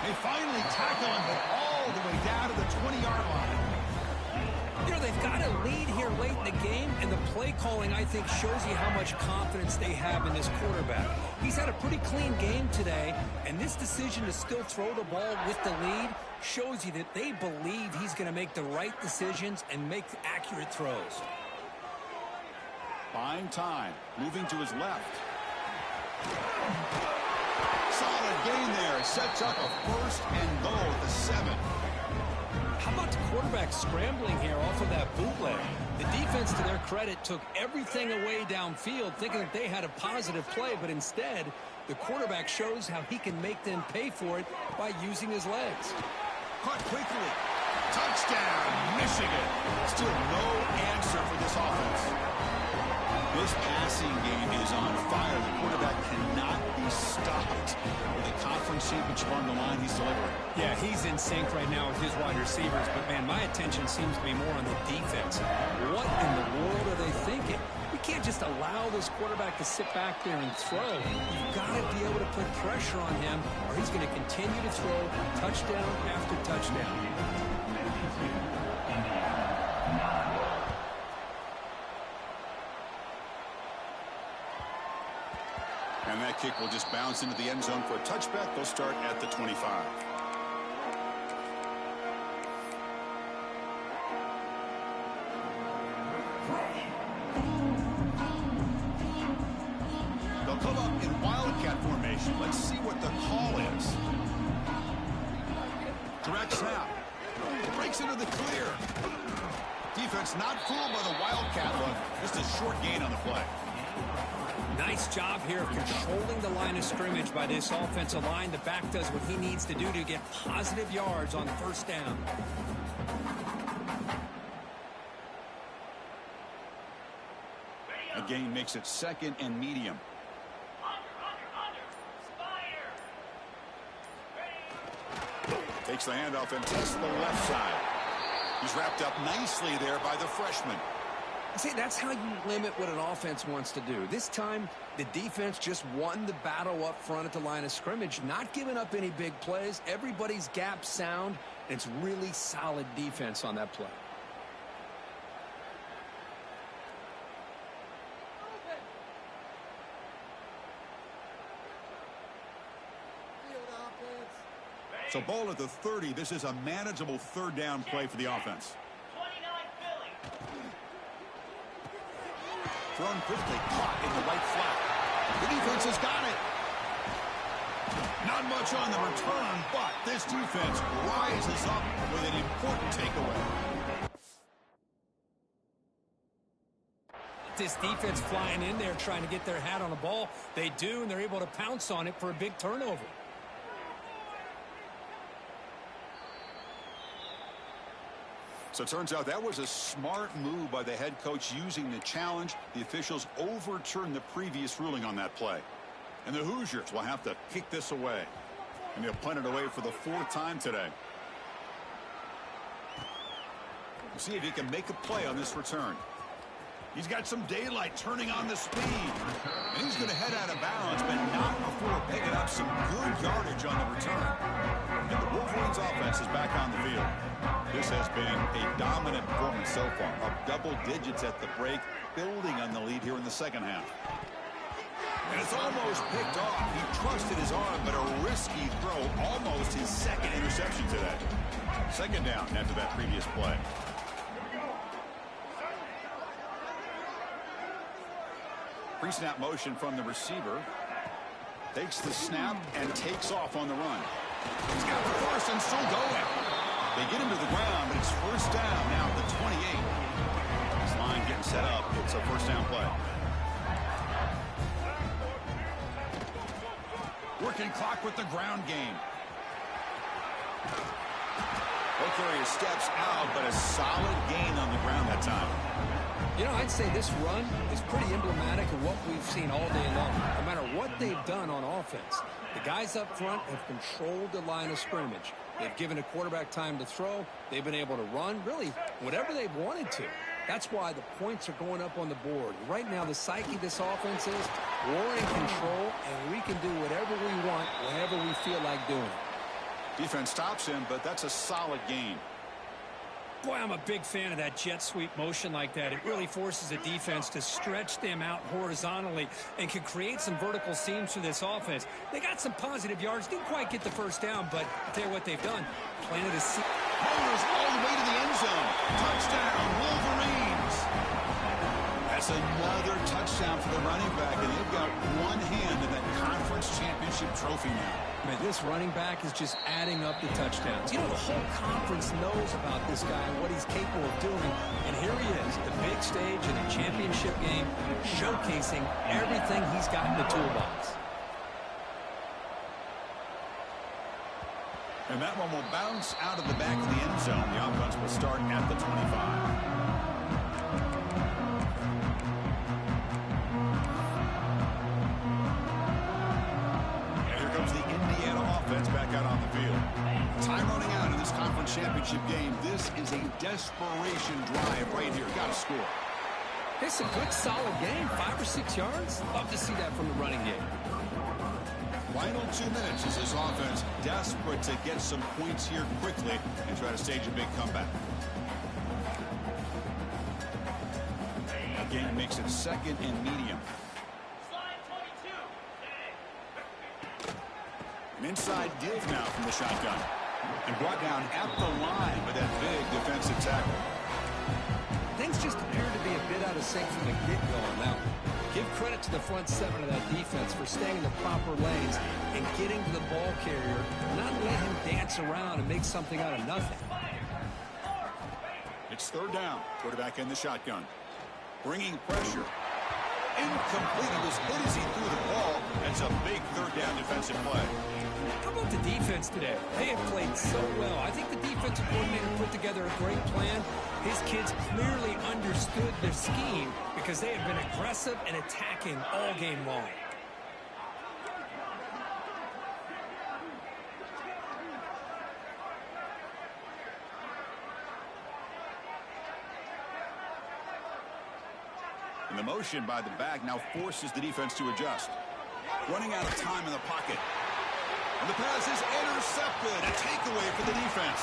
They finally tackle him, but all the way down to the 20-yard line. You know, they've got a lead here late in the game, and the play calling, I think, shows you how much confidence they have in this quarterback. He's had a pretty clean game today, and this decision to still throw the ball with the lead shows you that they believe he's going to make the right decisions and make accurate throws. Buying time, moving to his left. Solid gain there. Sets up a 1st and goal at the 7. How about the quarterback scrambling here off of that bootleg? The defense, to their credit, took everything away downfield, thinking that they had a positive play, but instead, the quarterback shows how he can make them pay for it by using his legs. Caught quickly. Touchdown, Michigan. Still no answer for this offense. This passing game is on fire. The quarterback cannot be stopped. With a conference championship on the line, he's delivering. Yeah, he's in sync right now with his wide receivers. But, man, my attention seems to be more on the defense. What in the world are they thinking? You can't just allow this quarterback to sit back there and throw. You've got to be able to put pressure on him, or he's going to continue to throw touchdown after touchdown. And that kick will just bounce into the end zone for a touchback. They'll start at the 25. They'll come up in wildcat formation. Let's see what the call is. Direct snap. Breaks into the clear. Defense not fooled by the wildcat look. Just a short gain on the play. Nice job here of controlling the line of scrimmage by this offensive line. The back does what he needs to do to get positive yards on first down. A gain makes it second and medium. Takes the handoff and tests the left side. He's wrapped up nicely there by the freshman. See, that's how you limit what an offense wants to do. This time, the defense just won the battle up front at the line of scrimmage, not giving up any big plays. Everybody's gap sound. It's really solid defense on that play. So ball at the 30. This is a manageable third down play for the offense. Thrown quickly, caught in the right flat. The defense has got it. Not much on the return, but this defense rises up with an important takeaway. This defense flying in there trying to get their hat on the ball. They do, and they're able to pounce on it for a big turnover. So it turns out that was a smart move by the head coach using the challenge. The officials overturned the previous ruling on that play. And the Hoosiers will have to kick this away. And they'll punt it away for the fourth time today. We'll see if he can make a play on this return. He's got some daylight turning on the speed. And he's going to head out of bounds, but not before picking up some good yardage on the return. And the Wolverines offense is back on the field. This has been a dominant performance so far. Up double digits at the break, building on the lead here in the second half. And it's almost picked off. He trusted his arm, but a risky throw. Almost his second interception today. Second down after that previous play. Pre-snap motion from the receiver. Takes the snap and takes off on the run. He's got the first and still going. They get him to the ground, but it's first down now at the 28. This line getting set up. It's a first down play. Working clock with the ground game. Okorie steps out, but a solid gain on the ground that time. You know, I'd say this run is pretty emblematic of what we've seen all day long. No matter what they've done on offense, the guys up front have controlled the line of scrimmage. They've given a quarterback time to throw. They've been able to run, really, whatever they've wanted to. That's why the points are going up on the board. Right now, the psyche of this offense is we're in control, and we can do whatever we want, whenever we feel like doing it. Defense stops him, but that's a solid gain. Boy, I'm a big fan of that jet sweep motion like that. It really forces a defense to stretch them out horizontally and can create some vertical seams for this offense. They got some positive yards. Didn't quite get the first down, but I'll tell you what they've done. Planted a seed. Motors all the way to the end zone. Touchdown, Wolverines. That's another touchdown for the running back, and they've got one hand in that conference championship trophy now. Man, this running back is just adding up the touchdowns. You know, the whole conference knows about this guy and what he's capable of doing. And here he is, the big stage in a championship game, showcasing everything he's got in the toolbox. And that one will bounce out of the back of the end zone. The offense will start at the 25. Back out on the field. Time running out in this conference championship game. This is a desperation drive right here. Got to score. It's a good, solid game. 5 or 6 yards. Love to see that from the running game. Final 2 minutes as this offense desperate to get some points here quickly and try to stage a big comeback. Again, makes it second and medium. An inside give now from the shotgun. And brought down at the line with that big defensive tackle. Things just appear to be a bit out of sync from the get-go on that one. Give credit to the front seven of that defense for staying in the proper lanes and getting to the ball carrier, not letting him dance around and make something out of nothing. It's third down. Quarterback in the shotgun. Bringing pressure. Incomplete. He was hit as he threw the ball. That's a big third down defensive play. How about the defense today? They have played so well. I think the defensive coordinator put together a great plan. His kids clearly understood their scheme because they have been aggressive and attacking all game long. And the motion by the back now forces the defense to adjust. Running out of time in the pocket. And the pass is intercepted. A takeaway for the defense.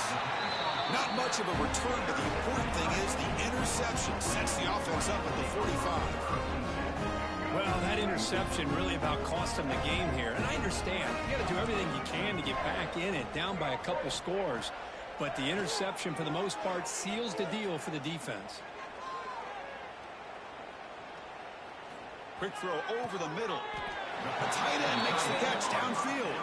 Not much of a return, but the important thing is the interception sets the offense up at the 45. Well, that interception really about cost them the game here. And I understand. You got to do everything you can to get back in it, down by a couple scores. But the interception, for the most part, seals the deal for the defense. Quick throw over the middle. The tight end makes the catch downfield.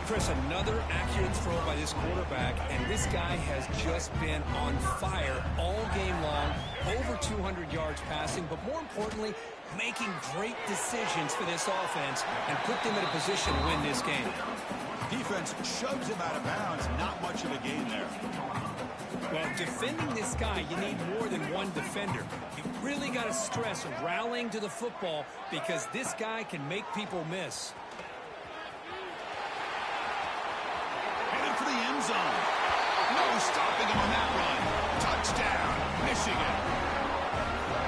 Chris, another accurate throw by this quarterback, and this guy has just been on fire all game long, over 200 yards passing, but more importantly, making great decisions for this offense and put them in a position to win this game. Defense shoves him out of bounds. Not much of a gain there. Well, defending this guy, you need more than one defender. You really got to stress rallying to the football because this guy can make people miss. Headed for the end zone. No stopping him on that run. Touchdown, Michigan.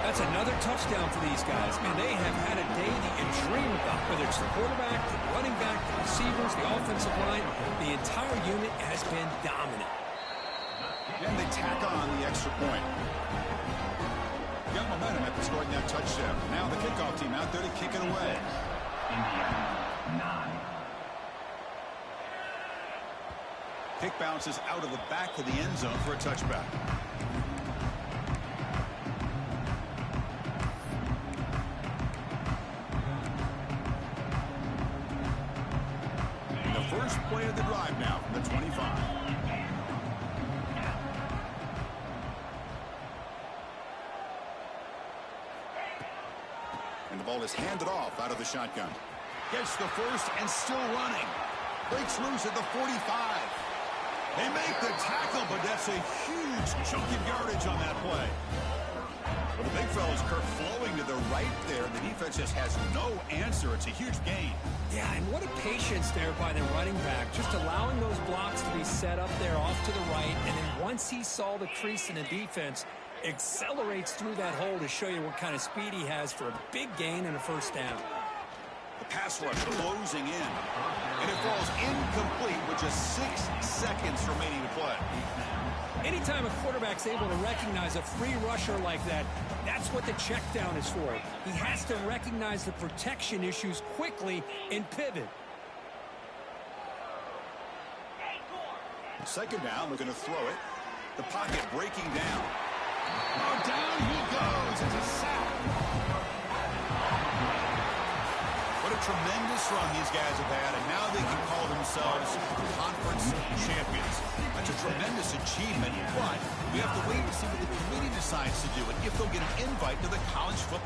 That's another touchdown for these guys. Man, they have had a day that you dream about, whether it's the quarterback, the running back, the receivers, the offensive line. The entire unit has been dominant. And they tack on the extra point. Got momentum after scoring that touchdown. Now the kickoff team out there to kick it away. Indiana, 9. Kick bounces out of the back of the end zone for a touchback. And the first play of the drive now from the 25. And the ball is handed off out of the shotgun. Gets the first and still running. Breaks loose at the 45. They make the tackle, but that's a huge chunk of yardage on that play. Well, the big fella's Kirk flowing to the right there. The defense just has no answer. It's a huge gain. Yeah, and what a patience there by the running back. Just allowing those blocks to be set up there off to the right. And then once he saw the crease in the defense, accelerates through that hole to show you what kind of speed he has for a big gain and a first down. The pass rush closing in. And it falls incomplete with just 6 seconds remaining to play. Anytime a quarterback's able to recognize a free rusher like that, that's what the check down is for. He has to recognize the protection issues quickly and pivot. Second down, we're going to throw it. The pocket breaking down. Oh, down he goes. It's a sack. What a tremendous run these guys have had, and now they can call themselves conference champions. That's a tremendous achievement, but we have to wait to see what the committee decides to do and if they'll get an invite to the college football.